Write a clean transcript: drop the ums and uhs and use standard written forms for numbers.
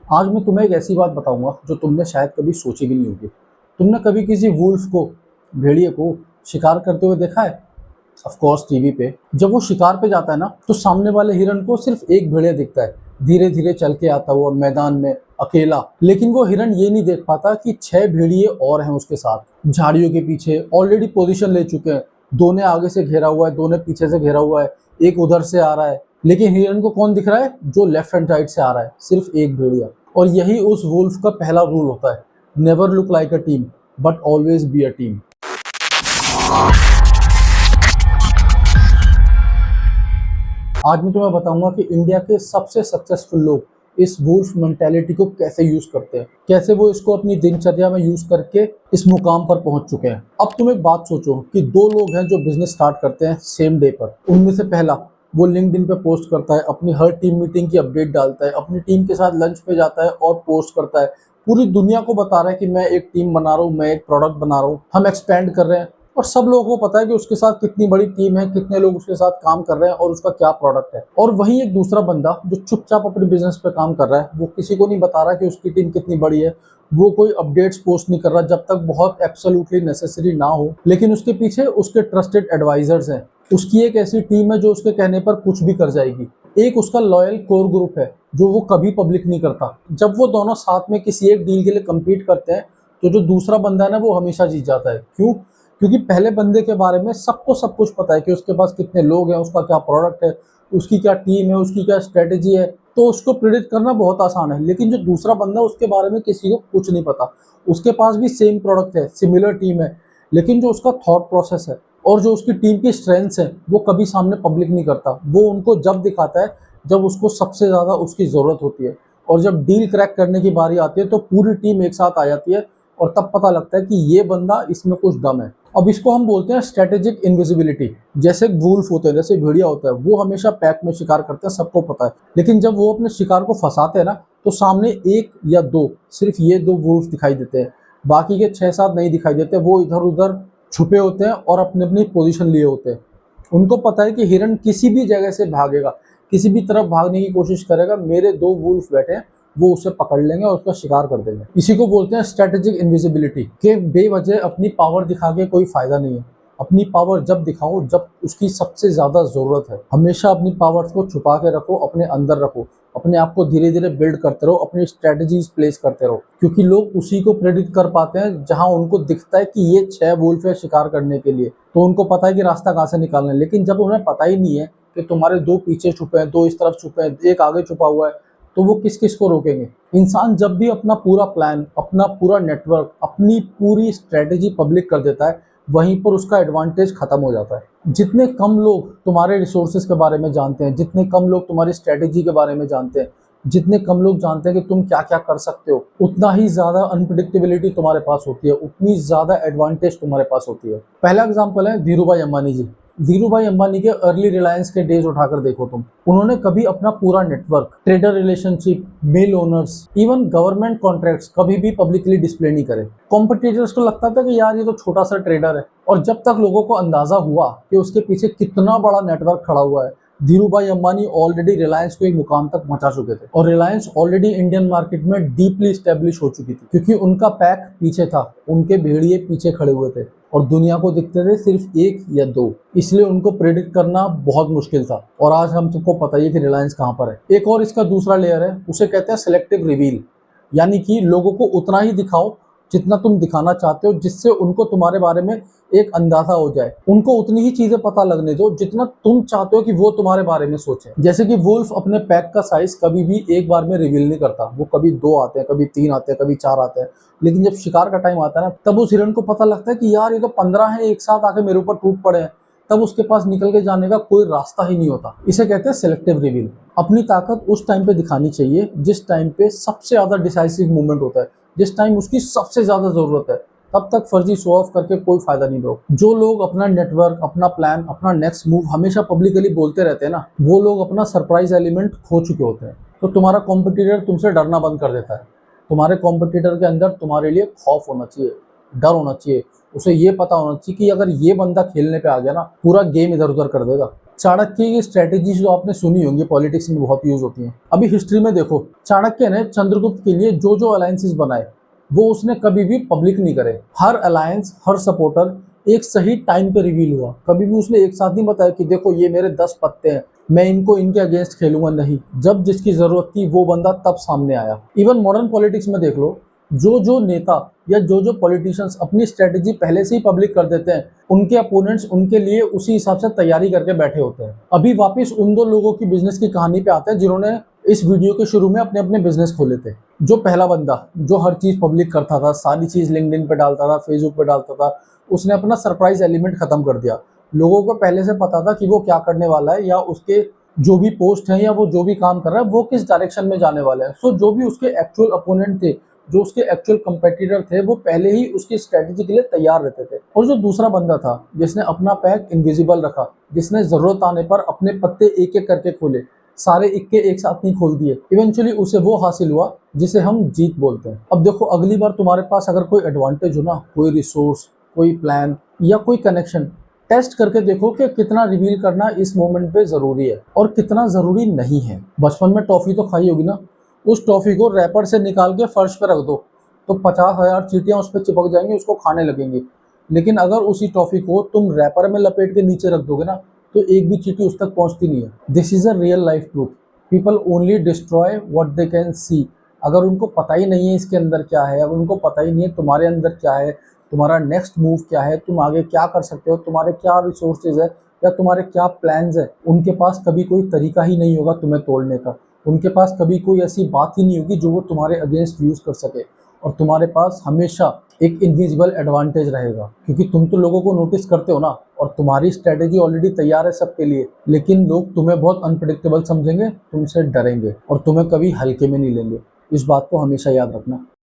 आज मैं तुम्हें एक ऐसी बात बताऊंगा जो तुमने शायद कभी सोची भी नहीं होगी। तुमने कभी किसी वुल्फ को, भेड़िए को शिकार करते हुए देखा है? ऑफ कोर्स टीवी पे। जब वो शिकार पे जाता है ना, तो सामने वाले हिरन को सिर्फ एक भेड़िया दिखता है, धीरे धीरे चल के आता हुआ मैदान में अकेला। लेकिन वो हिरन ये नहीं देख पाता कि 6 भेड़िए और हैं उसके साथ, झाड़ियों के पीछे ऑलरेडी पोजीशन ले चुके हैं। दो ने आगे से घेरा हुआ है, दो ने पीछे से घेरा हुआ है, एक उधर से आ रहा है। लेकिन हिरन को कौन दिख रहा है? जो लेफ्ट हैंड साइड से आ रहा है, सिर्फ एक भेड़िया। और यही उस वुल्फ का पहला रूल होता है, never look like a team but always be a team. आज मैं तुम्हें बताऊंगा कि इंडिया के सबसे सक्सेसफुल लोग इस वुल्फ मेंटेलिटी को कैसे यूज करते हैं, कैसे वो इसको अपनी दिनचर्या में यूज करके इस मुकाम पर पहुंच चुके हैं। अब तुम एक बात सोचो कि दो लोग हैं जो बिजनेस स्टार्ट करते हैं सेम डे पर। उनमें से पहला, वो लिंक्डइन पे पोस्ट करता है, अपनी हर टीम मीटिंग की अपडेट डालता है, अपनी टीम के साथ लंच पे जाता है और पोस्ट करता है, पूरी दुनिया को बता रहा है कि मैं एक टीम बना रहा हूँ, मैं एक प्रोडक्ट बना रहा हूँ, हम एक्सपेंड कर रहे हैं। और सब लोगों को पता है कि उसके साथ कितनी बड़ी टीम है, कितने लोग उसके साथ काम कर रहे हैं और उसका क्या प्रोडक्ट है। और वहीं एक दूसरा बंदा जो चुपचाप अपने बिजनेस पे काम कर रहा है, वो किसी को नहीं बता रहा कि उसकी टीम कितनी बड़ी है, वो कोई अपडेट्स पोस्ट नहीं कर रहा जब तक बहुत एब्सोल्युटली नेसेसरी ना हो। लेकिन उसके पीछे उसके ट्रस्टेड एडवाइजर्स हैं, उसकी एक ऐसी टीम है जो उसके कहने पर कुछ भी कर जाएगी। एक उसका लॉयल कोर ग्रुप है जो वो कभी पब्लिक नहीं करता। जब वो दोनों साथ में किसी एक डील के लिए कम्पीट करते हैं, तो जो दूसरा बंदा है ना, वो हमेशा जीत जाता है। क्यों? क्योंकि पहले बंदे के बारे में सबको सब कुछ पता है कि उसके पास कितने लोग हैं, उसका क्या प्रोडक्ट है, उसकी क्या टीम है, उसकी क्या स्ट्रेटेजी है, तो उसको प्रेडिक्ट करना बहुत आसान है। लेकिन जो दूसरा बंदा है, उसके बारे में किसी को कुछ नहीं पता। उसके पास भी सेम प्रोडक्ट है, सिमिलर टीम है, लेकिन जो उसका थॉट प्रोसेस है और जो उसकी टीम की स्ट्रेंथ्स है, वो कभी सामने पब्लिक नहीं करता। वो उनको जब दिखाता है जब उसको सबसे ज़्यादा उसकी ज़रूरत होती है। और जब डील क्रैक करने की बारी आती है, तो पूरी टीम एक साथ आ जाती है और तब पता लगता है कि ये बंदा, इसमें कुछ दम है। अब इसको हम बोलते हैं स्ट्रेटेजिक इनविजिबिलिटी। जैसे वुल्फ होते हैं, जैसे भेड़िया होता है, वो हमेशा पैक में शिकार करते हैं, सबको पता है। लेकिन जब वो अपने शिकार को फंसाते हैं ना, तो सामने एक या दो, सिर्फ ये दो वुल्फ दिखाई देते हैं, बाकी के 6-7 नहीं दिखाई देते। वो इधर उधर छुपे होते हैं और अपनी अपनी पोजीशन लिए होते हैं। उनको पता है कि हिरन किसी भी जगह से भागेगा, किसी भी तरफ भागने की कोशिश करेगा, मेरे दो वुल्फ बैठे हैं, वो उसे पकड़ लेंगे और उसका शिकार कर देंगे। इसी को बोलते हैं स्ट्रेटेजिक इनविजिबिलिटी। कि बेवजह अपनी पावर दिखा के कोई फायदा नहीं है। अपनी पावर जब दिखाओ जब उसकी सबसे ज्यादा जरूरत है। हमेशा अपनी पावर्स को छुपा के रखो, अपने अंदर रखो, अपने आप को धीरे धीरे बिल्ड करते रहो, अपनी स्ट्रेटेजीज प्लेस करते रहो। क्योंकि लोग उसी को प्रेडिक्ट कर पाते हैं जहां उनको दिखता है कि ये 6 वुल्फ है शिकार करने के लिए, तो उनको पता है कि रास्ता कहाँ से निकालना है। लेकिन जब उन्हें पता ही नहीं है कि तुम्हारे दो पीछे छुपे हैं, दो इस तरफ छुपे हैं, एक आगे छुपा हुआ है, तो वो किस किस को रोकेंगे। इंसान जब भी अपना पूरा प्लान, अपना पूरा नेटवर्क, अपनी पूरी स्ट्रेटेजी पब्लिक कर देता है, वहीं पर उसका एडवांटेज खत्म हो जाता है। जितने कम लोग तुम्हारे रिसोर्सेज के बारे में जानते हैं, जितने कम लोग तुम्हारी स्ट्रेटेजी के बारे में जानते हैं, जितने कम लोग जानते हैं कि तुम क्या क्या कर सकते हो, उतना ही ज्यादा अनप्रिडिक्टेबिलिटी तुम्हारे पास होती है, उतनी ज्यादा एडवांटेज तुम्हारे पास होती है। पहला एग्जाम्पल है धीरू भाई अंबानी जी। धीरू भाई अंबानी के अर्ली रिलायंस के डेज उठाकर देखो तुम, उन्होंने कभी अपना पूरा नेटवर्क, ट्रेडर रिलेशनशिप, मिल ओनर्स, इवन गवर्नमेंट कॉन्ट्रैक्ट्स कभी भी पब्लिकली डिस्प्ले नहीं करे। कॉम्पिटिटर्स को लगता था कि यार ये तो छोटा सा ट्रेडर है। और जब तक लोगों को अंदाजा हुआ कि उसके पीछे कितना बड़ा नेटवर्क खड़ा हुआ है, धीरू भाई अंबानी ऑलरेडी रिलायंस को एक मुकाम तक पहुंचा चुके थे। और रिलायंस ऑलरेडी इंडियन मार्केट में डीपली स्टेब्लिश हो चुकी थी, क्योंकि उनका पैक पीछे था, उनके भेड़िए पीछे खड़े हुए थे और दुनिया को दिखते थे सिर्फ एक या दो। इसलिए उनको प्रेडिक्ट करना बहुत मुश्किल था। और आज हम सबको पता ही है कि रिलायंस कहाँ पर है। एक और इसका दूसरा लेयर है, उसे कहते हैं सिलेक्टिव रिवील। यानी कि लोगों को उतना ही दिखाओ जितना तुम दिखाना चाहते हो, जिससे उनको तुम्हारे बारे में एक अंदाजा हो जाए। उनको उतनी ही चीजें पता लगने दो जितना तुम चाहते हो कि वो तुम्हारे बारे में सोचे। जैसे कि वुल्फ अपने पैक का साइज कभी भी एक बार में रिवील नहीं करता। वो कभी 2 आते हैं, कभी 3 आते हैं, कभी 4 आते हैं। लेकिन जब शिकार का टाइम आता है ना, तब उस हिरन को पता लगता है कि यार ये तो 15 है, एक साथ आके मेरे ऊपर टूट पड़े हैं। तब उसके पास निकल के जाने का कोई रास्ता ही नहीं होता। इसे कहते हैं सिलेक्टिव रिवील। अपनी ताकत उस टाइम पे दिखानी चाहिए जिस टाइम पे सबसे ज्यादा डिसाइसिव मूवमेंट होता है, जिस टाइम उसकी सबसे ज्यादा जरूरत है। तब तक फर्जी शो ऑफ करके कोई फायदा नहीं ब्रो। जो लोग अपना नेटवर्क, अपना प्लान, अपना नेक्स्ट मूव हमेशा पब्लिकली बोलते रहते हैं ना, वो लोग अपना सरप्राइज एलिमेंट खो चुके होते हैं। तो तुम्हारा कॉम्पिटिटर तुमसे डरना बंद कर देता है। तुम्हारे कॉम्पिटिटर के अंदर तुम्हारे लिए खौफ होना चाहिए, डर होना चाहिए। उसे ये पता होना चाहिए कि अगर ये बंदा खेलने पे आ गया ना, पूरा गेम इधर उधर कर देगा। चाणक्य की स्ट्रेटेजी जो आपने सुनी होंगी, पॉलिटिक्स में बहुत यूज होती हैं। अभी हिस्ट्री में देखो, चाणक्य ने चंद्रगुप्त के लिए जो जो अलायंसेस बनाए वो उसने कभी भी पब्लिक नहीं करे। हर अलायंस, हर सपोर्टर एक सही टाइम पे रिवील हुआ। कभी भी उसने एक साथ नहीं बताया कि देखो ये मेरे 10 पत्ते हैं, मैं इनको इनके अगेंस्ट खेलूंगा। नहीं, जब जिसकी जरूरत थी वो बंदा तब सामने आया। इवन मॉडर्न पॉलिटिक्स में देख लो, जो जो नेता या जो जो पॉलिटिशियंस अपनी स्ट्रेटेजी पहले से ही पब्लिक कर देते हैं, उनके अपोनेंट्स उनके लिए उसी हिसाब से तैयारी करके बैठे होते हैं। अभी वापस उन दो लोगों की बिजनेस की कहानी पे आते हैं जिन्होंने इस वीडियो के शुरू में अपने अपने बिजनेस खोले थे। जो पहला बंदा जो हर चीज पब्लिक करता था, सारी चीज लिंक्डइन पे डालता था, फेसबुक पे डालता था, उसने अपना सरप्राइज एलिमेंट खत्म कर दिया। लोगों को पहले से पता था कि वो क्या करने वाला है, या उसके जो भी पोस्ट है या वो जो भी काम कर रहा है वो किस डायरेक्शन में जाने वाला है। सो जो भी उसके एक्चुअल अपोनेंट थे, जो उसके एक्चुअल कंपेटिटर थे, वो पहले ही उसकी स्ट्रेटेजी के लिए तैयार रहते थे। और जो दूसरा बंदा था जिसने अपना पैक इनविजिबल रखा, जिसने जरूरत आने पर अपने पत्ते एक एक करके खोले, सारे इक्के एक साथ नहीं खोल दिए, इवेंचुअली उसे वो हासिल हुआ जिसे हम जीत बोलते हैं। अब देखो, अगली बार तुम्हारे पास अगर कोई एडवांटेज हो ना, कोई रिसोर्स, कोई प्लान या कोई कनेक्शन, टेस्ट करके देखो कि कितना रिवील करना इस मोमेंट पे जरूरी है और कितना जरूरी नहीं है। बचपन में टॉफी तो खाई होगी ना, उस टॉफी को रैपर से निकाल के फर्श पे रख दो तो 50,000 चींटियां उस पर चिपक जाएंगी, उसको खाने लगेंगी। लेकिन अगर उसी टॉफी को तुम रैपर में लपेट के नीचे रख दोगे ना, तो एक भी चींटी उस तक पहुंचती नहीं है। This is a real life truth. People only destroy what they can see. अगर उनको पता ही नहीं है इसके अंदर क्या है, अगर उनको पता ही नहीं है तुम्हारे अंदर क्या है, तुम्हारा नेक्स्ट मूव क्या है, तुम आगे क्या कर सकते हो, तुम्हारे क्या रिसोर्सेज है या तुम्हारे क्या प्लान्स है, उनके पास कभी कोई तरीका ही नहीं होगा तुम्हें तोड़ने का। उनके पास कभी कोई ऐसी बात ही नहीं होगी जो वो तुम्हारे अगेंस्ट यूज कर सके। और तुम्हारे पास हमेशा एक इनविजिबल एडवांटेज रहेगा, क्योंकि तुम तो लोगों को नोटिस करते हो ना, और तुम्हारी स्ट्रेटेजी ऑलरेडी तैयार है सबके लिए। लेकिन लोग तुम्हें बहुत अनप्रिडिक्टेबल समझेंगे, तुमसे डरेंगे और तुम्हें कभी हल्के में नहीं लेंगे। इस बात को हमेशा याद रखना।